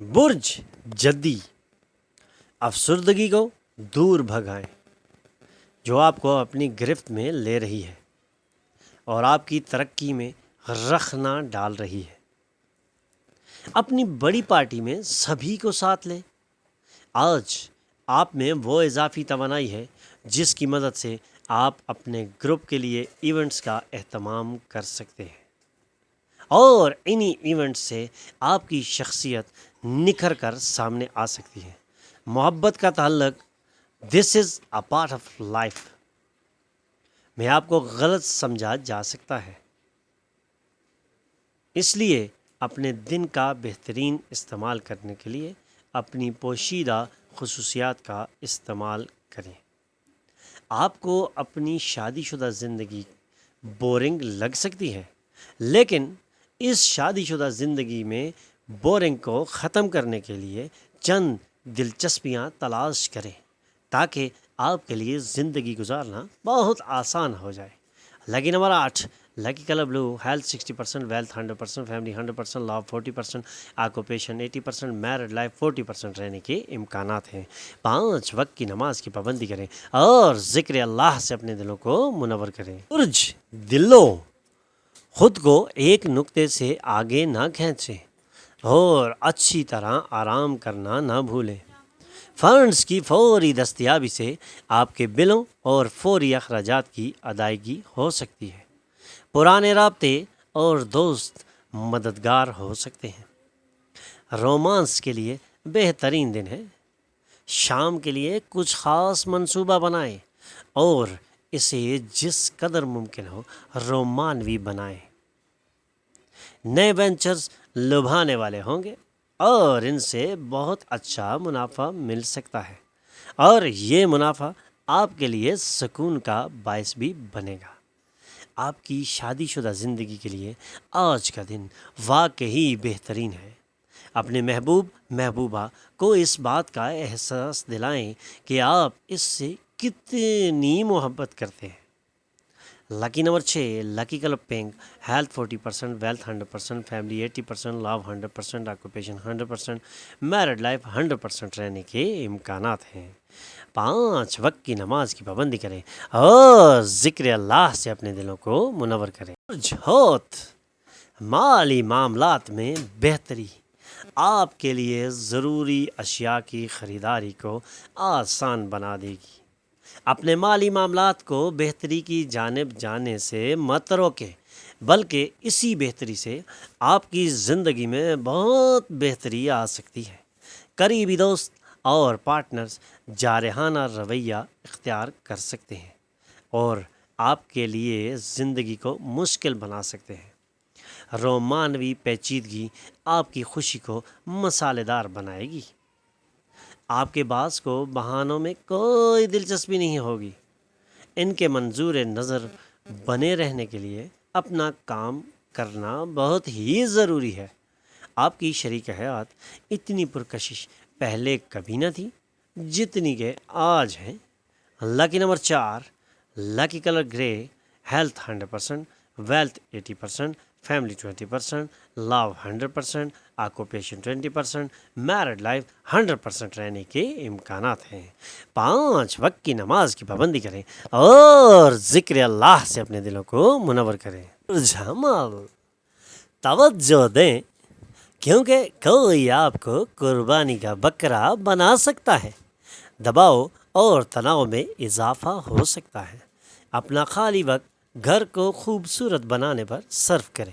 برج جدی افسردگی کو دور بھگائیں جو آپ کو اپنی گرفت میں لے رہی ہے اور آپ کی ترقی میں رخنہ ڈال رہی ہے۔ اپنی بڑی پارٹی میں سبھی کو ساتھ لیں۔ آج آپ میں وہ اضافی توانائی ہے جس کی مدد سے آپ اپنے گروپ کے لیے ایونٹس کا اہتمام کر سکتے ہیں اور انہی ایونٹس سے آپ کی شخصیت نکھر کر سامنے آ سکتی ہے۔ محبت کا تعلق دس از اے پارٹ آف لائف میں آپ کو غلط سمجھا جا سکتا ہے، اس لیے اپنے دن کا بہترین استعمال کرنے کے لیے اپنی پوشیدہ خصوصیات کا استعمال کریں۔ آپ کو اپنی شادی شدہ زندگی بورنگ لگ سکتی ہے، لیکن اس شادی شدہ زندگی میں بورنگ کو ختم کرنے کے لیے چند دلچسپیاں تلاش کریں تاکہ آپ کے لیے زندگی گزارنا بہت آسان ہو جائے۔ لکی نمبر 8، لکی colour blue, health 60%، wealth 100%، family 100%، love 40%، occupation 80%، married life 40% رہنے کے امکانات ہیں۔ 5 وقت کی نماز کی پابندی کریں اور ذکر اللہ سے اپنے دلوں کو منور کریں۔ برج دلو، خود کو ایک نقطے سے آگے نہ کھینچیں اور اچھی طرح آرام کرنا نہ بھولیں۔ فنڈز کی فوری دستیابی سے آپ کے بلوں اور فوری اخراجات کی ادائیگی ہو سکتی ہے۔ پرانے رابطے اور دوست مددگار ہو سکتے ہیں۔ رومانس کے لیے بہترین دن ہے۔ شام کے لیے کچھ خاص منصوبہ بنائیں اور اسے جس قدر ممکن ہو رومانوی بنائیں۔ نئے وینچرز لبھانے والے ہوں گے اور ان سے بہت اچھا منافع مل سکتا ہے اور یہ منافع آپ کے لیے سکون کا باعث بھی بنے گا۔ آپ کی شادی شدہ زندگی کے لیے آج کا دن واقعی بہترین ہے۔ اپنے محبوبہ کو اس بات کا احساس دلائیں کہ آپ اس سے کتنی محبت کرتے ہیں۔ Lucky number 6، lucky colour pink, health 40%، wealth 100%، family 80%، love 100%، occupation 100%، married life 100% رہنے کے امکانات ہیں۔ 5 وقت کی نماز کی پابندی کریں اور ذکر اللہ سے اپنے دلوں کو منور کریں۔ ہوت، مالی معاملات میں بہتری آپ کے لیے ضروری اشیاء کی خریداری کو آسان بنا دے گی۔ اپنے مالی معاملات کو بہتری کی جانب جانے سے مت روکیں، بلکہ اسی بہتری سے آپ کی زندگی میں بہت بہتری آ سکتی ہے۔ قریبی دوست اور پارٹنرز جارحانہ رویہ اختیار کر سکتے ہیں اور آپ کے لیے زندگی کو مشکل بنا سکتے ہیں۔ رومانوی پیچیدگی آپ کی خوشی کو مسالے دار بنائے گی۔ آپ کے باس کو بہانوں میں کوئی دلچسپی نہیں ہوگی۔ ان کے منظور نظر بنے رہنے کے لیے اپنا کام کرنا بہت ہی ضروری ہے۔ آپ کی شریک حیات اتنی پرکشش پہلے کبھی نہ تھی جتنی کہ آج ہیں۔ لکی نمبر 4، لکی کلر گرے، health 100%، wealth 80%، family 20%، love 100%، occupation 20%، married life 100% رہنے کے امکانات ہیں۔ 5 وقت کی نماز کی پابندی کریں اور ذکر اللہ سے اپنے دلوں کو منور کریں۔ جمال، توجہ دیں کیونکہ کوئی آپ کو قربانی کا بکرا بنا سکتا ہے۔ دباؤ اور تناؤ میں اضافہ ہو سکتا ہے۔ اپنا خالی وقت گھر کو خوبصورت بنانے پر صرف کریں۔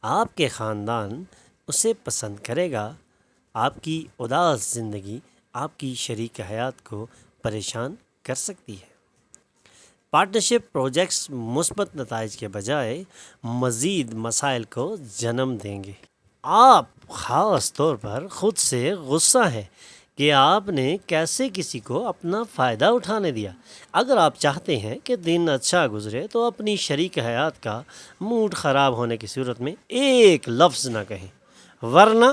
آپ کے خاندان اسے پسند کرے گا۔ آپ کی اداس زندگی آپ کی شریک حیات کو پریشان کر سکتی ہے۔ پارٹنرشپ پروجیکٹس مثبت نتائج کے بجائے مزید مسائل کو جنم دیں گے۔ آپ خاص طور پر خود سے غصہ ہیں کہ آپ نے کیسے کسی کو اپنا فائدہ اٹھانے دیا۔ اگر آپ چاہتے ہیں کہ دن اچھا گزرے تو اپنی شریک حیات کا موڈ خراب ہونے کی صورت میں ایک لفظ نہ کہیں، ورنہ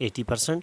80%,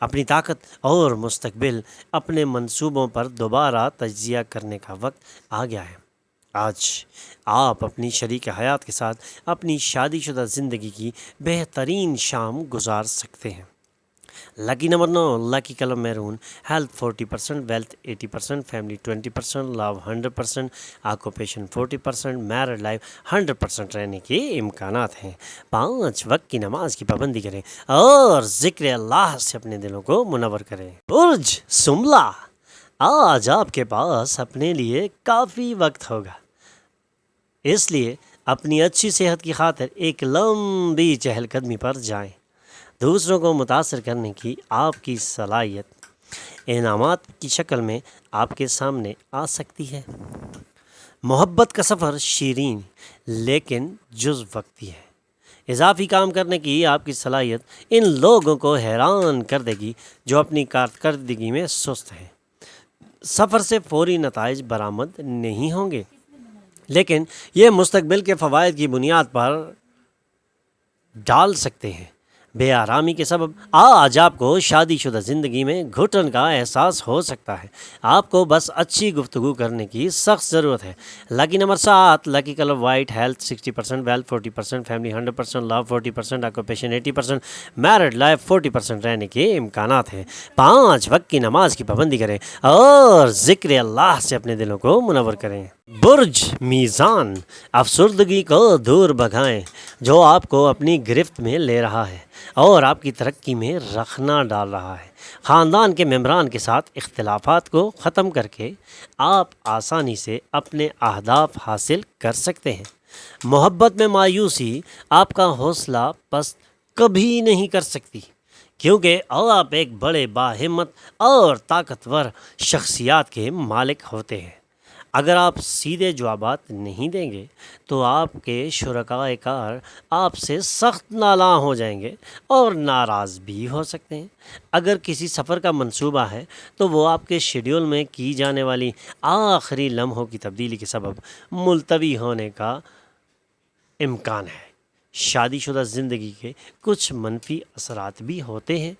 اپنی طاقت اور مستقبل اپنے منصوبوں پر دوبارہ تجزیہ کرنے کا وقت آ گیا ہے۔ آج آپ اپنی شریک حیات کے ساتھ اپنی شادی شدہ زندگی کی بہترین شام گزار سکتے ہیں۔ Lucky number 9، lucky colour maroon, health 40%، wealth 80%، family 20%، love 100%، occupation 40%، married life 100% رہنے کے امکانات ہیں۔ 5 وقت کی نماز کی پابندی کریں اور ذکر اللہ سے اپنے دلوں کو منور کریں۔ برج سملا، آج آپ کے پاس اپنے لیے کافی وقت ہوگا، اس لیے اپنی اچھی صحت کی خاطر ایک لمبی چہل قدمی پر جائیں۔ دوسروں کو متاثر کرنے کی آپ کی صلاحیت انعامات کی شکل میں آپ کے سامنے آ سکتی ہے۔ محبت کا سفر شیرین لیکن جز وقتی ہے۔ اضافی کام کرنے کی آپ کی صلاحیت ان لوگوں کو حیران کر دے گی جو اپنی کارکردگی میں سست ہیں۔ سفر سے فوری نتائج برآمد نہیں ہوں گے، لیکن یہ مستقبل کے فوائد کی بنیاد پر ڈال سکتے ہیں۔ بے آرامی کے سبب آج آپ کو شادی شدہ زندگی میں گھٹن کا احساس ہو سکتا ہے۔ آپ کو بس اچھی گفتگو کرنے کی سخت ضرورت ہے۔ Lucky number 7، lucky colour white, health 60%، wealth 40%، family 100%، love 40%، occupation 80%، married life 40% رہنے کے امکانات ہیں۔ 5 وقت کی نماز کی پابندی کریں اور ذکر اللہ سے اپنے دلوں کو منور کریں۔ برج میزان، افسردگی کو دور بھگائیں جو آپ کو اپنی گرفت میں لے رہا ہے اور آپ کی ترقی میں رخنا ڈال رہا ہے۔ خاندان کے ممبران کے ساتھ اختلافات کو ختم کر کے آپ آسانی سے اپنے اہداف حاصل کر سکتے ہیں۔ محبت میں مایوسی آپ کا حوصلہ پست کبھی نہیں کر سکتی، کیونکہ آپ ایک بڑے باہمت اور طاقتور شخصیات کے مالک ہوتے ہیں۔ اگر آپ سیدھے جوابات نہیں دیں گے تو آپ کے شرکائے کار آپ سے سخت نالاں ہو جائیں گے اور ناراض بھی ہو سکتے ہیں۔ اگر کسی سفر کا منصوبہ ہے تو وہ آپ کے شیڈول میں کی جانے والی آخری لمحوں کی تبدیلی کے سبب ملتوی ہونے کا امکان ہے۔ شادی شدہ زندگی کے کچھ منفی اثرات بھی ہوتے ہیں۔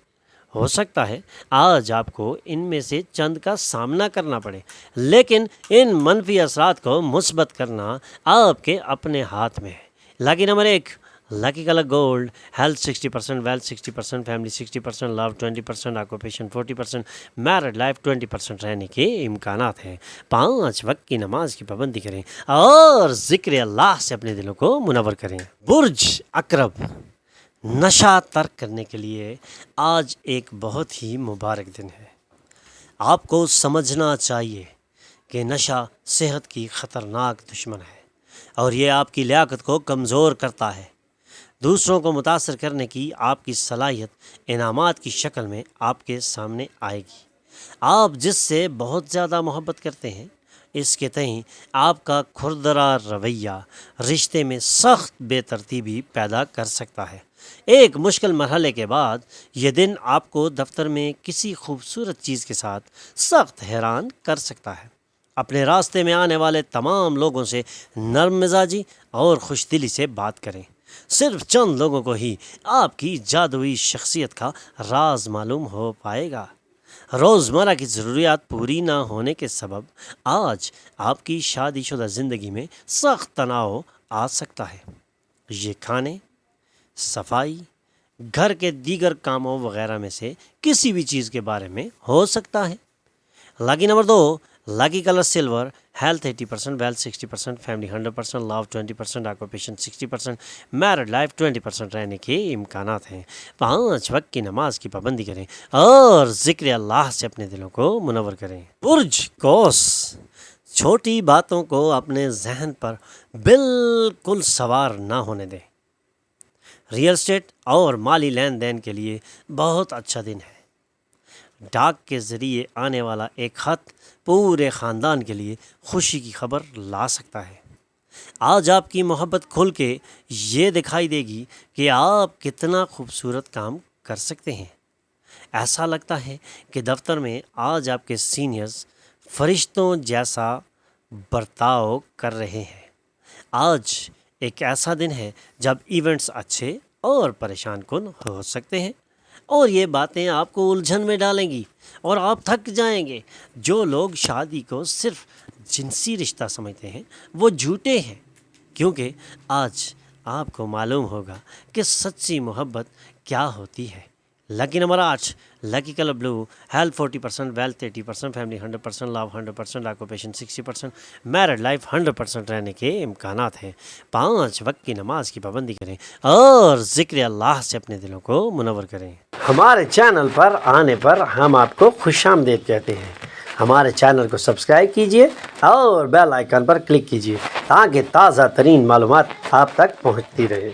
ہو سکتا ہے آج آپ کو ان میں سے چند کا سامنا کرنا پڑے، لیکن ان منفی اثرات کو مثبت کرنا آپ کے اپنے ہاتھ میں ہے۔ Lucky number 1، lucky colour gold, health 60%، wealth 60%، family 60%، love 20%، occupation 40%، married life 20% رہنے کے امکانات ہیں۔ 5 وقت کی نماز کی پابندی کریں اور ذکر اللہ سے اپنے دلوں کو منور کریں۔ برج اکرب، نشہ ترک کرنے کے لیے آج ایک بہت ہی مبارک دن ہے۔ آپ کو سمجھنا چاہیے کہ نشہ صحت کی خطرناک دشمن ہے اور یہ آپ کی لیاقت کو کمزور کرتا ہے۔ دوسروں کو متاثر کرنے کی آپ کی صلاحیت انعامات کی شکل میں آپ کے سامنے آئے گی۔ آپ جس سے بہت زیادہ محبت کرتے ہیں اس کے تئیں آپ کا کھردرا رویہ رشتے میں سخت بے ترتیبی پیدا کر سکتا ہے۔ ایک مشکل مرحلے کے بعد یہ دن آپ کو دفتر میں کسی خوبصورت چیز کے ساتھ سخت حیران کر سکتا ہے۔ اپنے راستے میں آنے والے تمام لوگوں سے نرم مزاجی اور خوش دلی سے بات کریں۔ صرف چند لوگوں کو ہی آپ کی جادوئی شخصیت کا راز معلوم ہو پائے گا۔ روزمرہ کی ضروریات پوری نہ ہونے کے سبب آج آپ کی شادی شدہ زندگی میں سخت تناؤ آ سکتا ہے۔ یہ کھانے، صفائی، گھر کے دیگر کاموں وغیرہ میں سے کسی بھی چیز کے بارے میں ہو سکتا ہے۔ Lucky number 2، lucky colour silver, health 80%، wealth 60%، family 100%، love 20%، occupation 60%، married life 20% رہنے کے امکانات ہیں۔ 5 وقت کی نماز کی پابندی کریں اور ذکر اللہ سے اپنے دلوں کو منور کریں۔ برج قوس، چھوٹی باتوں کو اپنے ذہن پر بالکل سوار نہ ہونے دیں۔ ریئل اسٹیٹ اور مالی لین دین کے لیے بہت اچھا دن ہے۔ ڈاک کے ذریعے آنے والا ایک خط پورے خاندان کے لیے خوشی کی خبر لا سکتا ہے۔ آج آپ کی محبت کھل کے یہ دکھائی دے گی کہ آپ کتنا خوبصورت کام کر سکتے ہیں۔ ایسا لگتا ہے کہ دفتر میں آج آپ کے سینئرز فرشتوں جیسا برتاؤ کر رہے ہیں۔ آج ایک ایسا دن ہے جب ایونٹس اچھے اور پریشان کن ہو سکتے ہیں۔ اور یہ باتیں آپ کو الجھن میں ڈالیں گی اور آپ تھک جائیں گے۔ جو لوگ شادی کو صرف جنسی رشتہ سمجھتے ہیں وہ جھوٹے ہیں، کیونکہ آج آپ کو معلوم ہوگا کہ سچی محبت کیا ہوتی ہے۔ لکی نمبر 8، لکی colour blue, health 40%، wealth 80%، family 100%، لو 100%، آکوپیشن 60%، میرڈ لائف 100% رہنے کے امکانات ہیں۔ 5 وقت کی نماز کی پابندی کریں اور ذکر اللہ سے اپنے دلوں کو منور کریں۔ ہمارے چینل پر آنے پر ہم آپ کو خوش آمدید کہتے ہیں۔ ہمارے چینل کو سبسکرائب کیجئے اور بیل آئیکن پر کلک کیجئے تاکہ تازہ ترین معلومات آپ تک پہنچتی رہے۔